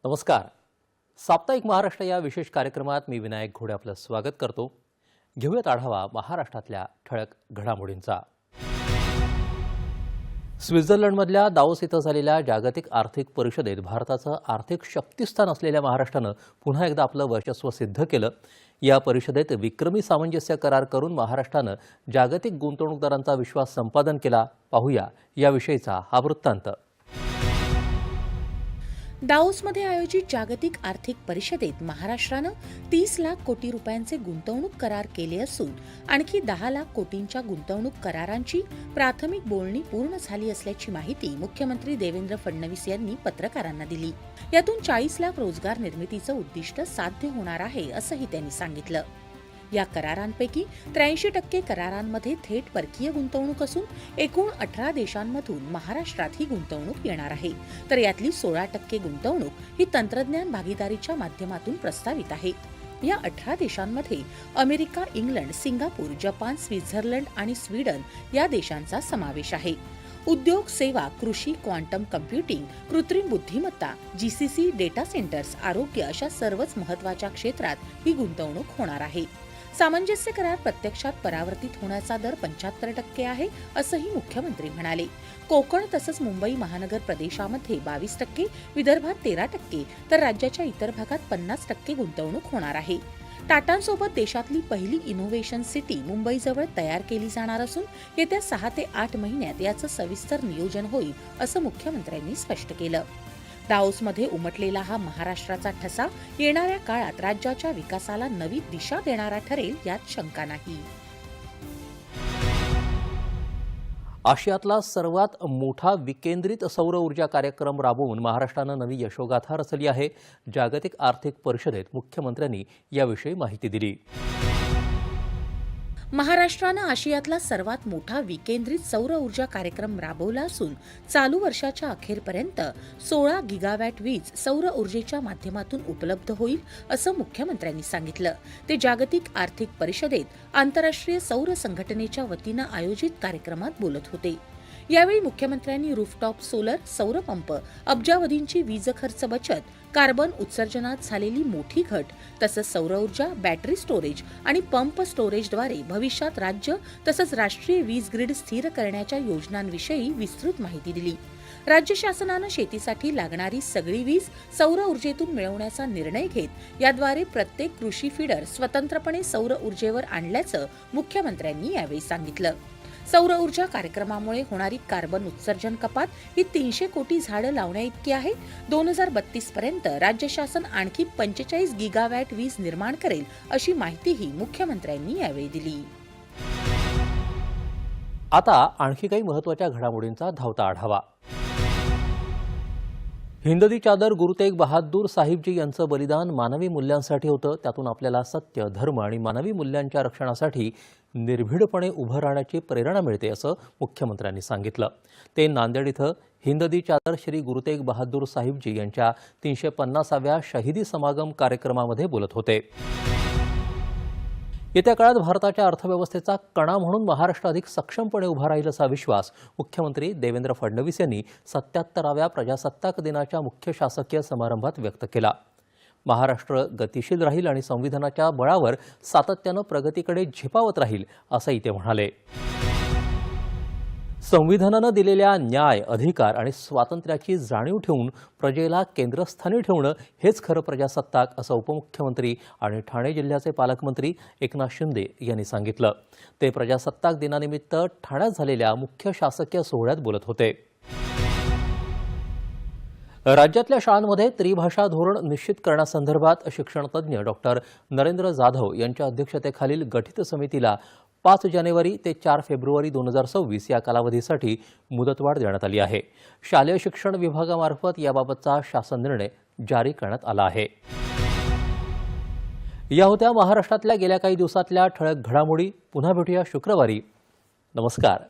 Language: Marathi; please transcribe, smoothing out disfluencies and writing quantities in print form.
नमस्कार. साप्ताहिक महाराष्ट्र या विशेष कार्यक्रमात मी विनायक घोडे आपलं स्वागत करतो. घेऊयात आढावा महाराष्ट्रातल्या ठळक घडामोडींचा. स्वित्झर्लंडमधल्या दावोस इथं झालेल्या जागतिक आर्थिक परिषदेत भारताचं आर्थिक शक्तिस्थान असलेल्या महाराष्ट्रानं पुन्हा एकदा आपलं वर्चस्व सिद्ध केलं. या परिषदेत विक्रमी सामंजस्य करार करून महाराष्ट्रानं जागतिक गुंतवणूकदारांचा विश्वास संपादन केला. पाहूया याविषयीचा हा वृत्तांत. दाओसमध्ये आयोजित जागतिक आर्थिक परिषदेत महाराष्ट्रानं 30 लाख कोटी रुपयांचे गुंतवणूक करार केले असून आणखी 10 लाख कोटींच्या गुंतवणूक करारांची प्राथमिक बोलणी पूर्ण झाली असल्याची माहिती मुख्यमंत्री देवेंद्र फडणवीस यांनी पत्रकारांना दिली. यातून 40 लाख रोजगार निर्मितीचं उद्दिष्ट साध्य होणार आहे असंही त्यांनी सांगितलं. या करारांपैकी 83% करारांमध्ये थेट परकीय गुंतवणूक असून एकूण 18 देशांमधून महाराष्ट्रात ही गुंतवणूक येणार आहे. तर यातली 16% गुंतवणूक ही तंत्रज्ञान भागीदारीच्या माध्यमातून प्रस्तावित आहे. या 18 देशांमध्ये America, England, Singapore, Japan, Switzerland आणि स्वीडन या देशांचा समावेश आहे. उद्योग, सेवा, कृषी, क्वांटम कम्प्युटिंग, कृत्रिम बुद्धिमत्ता, जीसीसी, डेटा सेंटर्स, आरोग्य अशा सर्वच महत्त्वाच्या क्षेत्रात ही गुंतवणूक होणार आहे. सामंजस्य करार प्रत्यक्षात परावर्तित होण्याचा दर 75% आहे असंही मुख्यमंत्री म्हणाले. कोकण तसंच मुंबई महानगर प्रदेशामध्ये 22%, विदर्भात 13% तर राज्याच्या इतर भागात 50% गुंतवणूक होणार आहे. टाटांसोबत देशातली पहिली इनोव्हेशन सिटी मुंबईजवळ तयार केली जाणार असून येत्या 6 ते 8 महिन्यात याचं सविस्तर नियोजन होईल असं मुख्यमंत्र्यांनी स्पष्ट केलं. दाओसमध्ये उमटलेला हा महाराष्ट्राचा ठसा येणाऱ्या काळात राज्याच्या विकासाला नवी दिशा देणारा ठरेल यात शंका नाही. आशियातला सर्वात मोठा विकेंद्रित सौर ऊर्जा कार्यक्रम राबवून महाराष्ट्रानं नवी यशोगाथा रचली आहे. जागतिक आर्थिक परिषदेत मुख्यमंत्र्यांनी याविषयी माहिती दिली. महाराष्ट्रानं आशियातला सर्वात मोठा विकेंद्रित सौर ऊर्जा कार्यक्रम राबवला असून चालू वर्षाच्या अखेरपर्यंत 16 गिगावॅट वीज सौर ऊर्जेच्या माध्यमातून उपलब्ध होईल असं मुख्यमंत्र्यांनी सांगितलं. ते जागतिक आर्थिक परिषदेत आंतरराष्ट्रीय सौर संघटनेच्या वतीनं आयोजित कार्यक्रमात बोलत होते. यावेळी मुख्यमंत्र्यांनी रूफटॉप सोलर, सौर पंप, अब्जावधींची वीज खर्च बचत, कार्बन उत्सर्जनात झालेली मोठी घट तसंच सौर ऊर्जा, बॅटरी स्टोरेज आणि पंप स्टोरेजद्वारे भविष्यात राज्य तसंच राष्ट्रीय वीज ग्रीड स्थिर करण्याच्या योजनांविषयी विस्तृत माहिती दिली. राज्य शासनानं शेतीसाठी लागणारी सगळी वीज सौर ऊर्जेतून मिळवण्याचा निर्णय घेत याद्वारे प्रत्येक कृषी फीडर स्वतंत्रपणे सौर ऊर्जेवर आणल्याचं मुख्यमंत्र्यांनी यावेळी सांगितलं. सौर ऊर्जा कार्यक्रमामुळे होणारी कार्बन उत्सर्जन कपात ही 300 कोटी झाडं लावण्याइतकी आहे. 2032 पर्यंत राज्य शासन आणखी 45 गिगावॅट वीज निर्माण करेल अशी माहितीही मुख्यमंत्र्यांनी यावेळी दिली. आता आणखी काही महत्त्वाच्या घडामोडींचा धावता आढावा. हिंददी चादर गुरु तेग बहादूर साहिबजी यांचं बलिदान मानवी मूल्यांसाठी होतं. त्यातून आपल्याला सत्य, धर्म आणि मानवी मूल्यांच्या रक्षणासाठी निर्भीडपणे उभं राहण्याची प्रेरणा मिळते असं मुख्यमंत्र्यांनी सांगितलं. ते नांदेड इथं हिंददी चादर श्री गुरु तेग बहादूर साहिबजी यांच्या 350व्या शहीदी समागम कार्यक्रमामध्ये बोलत होते. येत्या काळात भारताच्या अर्थव्यवस्थेचा कणा म्हणून महाराष्ट्र अधिक सक्षमपणे उभा राहील असा विश्वास मुख्यमंत्री देवेंद्र फडणवीस यांनी 77व्या प्रजासत्ताक दिनाच्या मुख्य शासकीय समारंभात व्यक्त केला. महाराष्ट्र गतिशील राहील आणि संविधानाच्या बळावर सातत्यानं प्रगतीकडे झेपावत राहील असंही ते म्हणाले. संविधानानं दिलेल्या न्याय, अधिकार आणि स्वातंत्र्याची जाणीव ठेवून प्रजेला केंद्रस्थानी ठेवणं हेच खरं प्रजासत्ताक असं उपमुख्यमंत्री आणि ठाणे जिल्ह्याचे पालकमंत्री एकनाथ शिंदे यांनी सांगितलं. ते प्रजासत्ताक दिनानिमित्त ठाण्यात झालेल्या मुख्य शासकीय सोहळ्यात बोलत होते. राज्यातल्या शाळांमध्ये त्रिभाषा धोरण निश्चित करण्यासंदर्भात शिक्षणतज्ज्ञ डॉक्टर नरेंद्र जाधव यांच्या अध्यक्षतेखालील गठीत समितीला 5 जानेवारी ते 4 फेब्रुवारी 2026 या कालावधीसाठी मुदतवाढ देण्यात आली आहे. शालेय शिक्षण विभागामार्फत याबाबतचा शासन निर्णय जारी करण्यात आला आहे. या होत्या महाराष्ट्रातल्या गेल्या काही दिवसातल्या ठळक घडामोडी. पुन्हा भेटूया शुक्रवारी. नमस्कार.